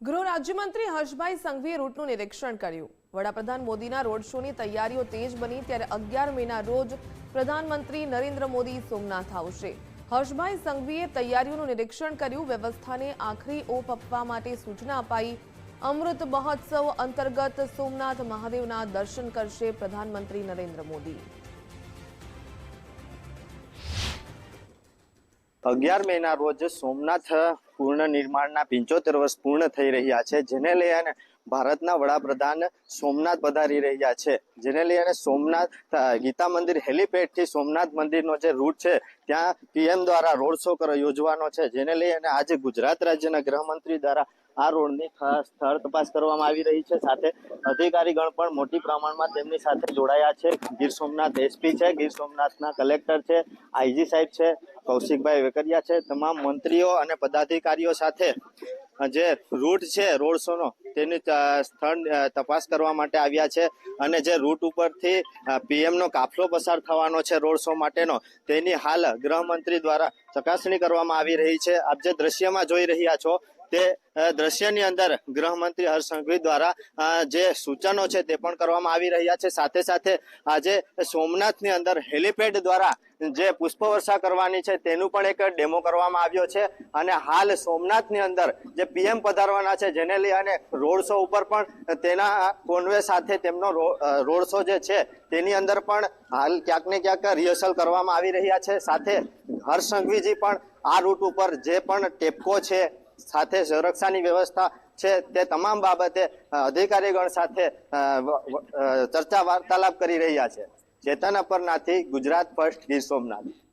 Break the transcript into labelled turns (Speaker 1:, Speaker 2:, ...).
Speaker 1: ગૃહ રાજ્યમંત્રી હર્ષભાઈ સંઘવીએ રૂટનું નિરીક્ષણ કર્યું। વડાપ્રધાન મોદીના રોડ શોની તૈયારીઓ તેજ બની ત્યારે 11 મેના રોજ પ્રધાનમંત્રી નરેન્દ્ર મોદી સોમનાથ આવશે। હર્ષભાઈ સંઘવીએ તૈયારીઓનું નિરીક્ષણ કર્યું। વ્યવસ્થાને આખરી ઓપ આપવા માટે સૂચના અપાઈ। અમૃત મહોત્સવ અંતર્ગત સોમનાથ મહાદેવના દર્શન કરશે પ્રધાનમંત્રી નરેન્દ્ર મોદી।
Speaker 2: 11 મેના રોજ સોમનાથ પૂર્ણ નિર્માણના 75 વર્ષ પૂર્ણ થઈ રહ્યા છે, જેને લઈને ભારતના વડાપ્રધાન સોમનાથ પધારી રહ્યા છે। જેને લઈને સોમનાથ ગીતા મંદિર હેલીપેડથી સોમનાથ મંદિરનો જે રૂટ છે ત્યાં પીએમ દ્વારા રોડ શો યોજવાનો છે, જેને લઈને આજે ગુજરાત રાજ્યના ગૃહમંત્રી દ્વારા આ રોડની સ્થળ તપાસ કરવામાં આવી રહી છે। સાથે અધિકારીગણ પણ મોટી પ્રમાણમાં તેમની સાથે જોડાયા છે। ગીર સોમનાથ એસપી છે, ગીર સોમનાથના કલેક્ટર છે, આઈજી સાહેબ છે, કૌશિકભાઈ વેકરિયા છે, તમામ મંત્રીઓ અને પદાધિકારીઓ સાથે જે રૂટ છે રોડ શોનો તેની સ્થળ તપાસ કરવા માટે આવ્યા છે। અને જે રૂટ ઉપરથી પીએમનો કાફલો પસાર થવાનો છે રોડ શો માટેનો, તેની હાલ ગૃહમંત્રી દ્વારા ચકાસણી કરવામાં આવી રહી છે। આપ જે દ્રશ્યમાં જોઈ રહ્યા છો તે દ્રશ્યની અંદર ગૃહમંત્રી હર્ષ સંઘવી દ્વારા જે સૂચનો છે તે પણ કરવામાં આવી રહ્યા છે। સાથે સાથે આજે સોમનાથની અંદર હેલીપેડ દ્વારા જે પુષ્પવર્ષા કરવાની છે તેનું પણ એક ડેમો કરવામાં આવ્યો છે। અને હાલ સોમનાથની અંદર જે પીએમ પધારવાના છે, જેને લઈને રોડ શો ઉપર પણ તેના કોન્વે સાથે તેમનો રોડ શો જે છે તેની અંદર પણ હાલ ક્યાંક ને ક્યાંક રિહર્સલ કરવામાં આવી રહ્યા છે। સાથે હર્ષ સંઘવીજી પણ આ રૂટ ઉપર જે પણ ટેપકો છે, સાથે સુરક્ષાની વ્યવસ્થા છે, તે તમામ બાબતે અધિકારીગણ સાથે ચર્ચા વાર્તાલાપ કરી રહ્યા છે। ચેતન અપરનાથી ગુજરાત ફર્સ્ટ ગીર સોમનાથ।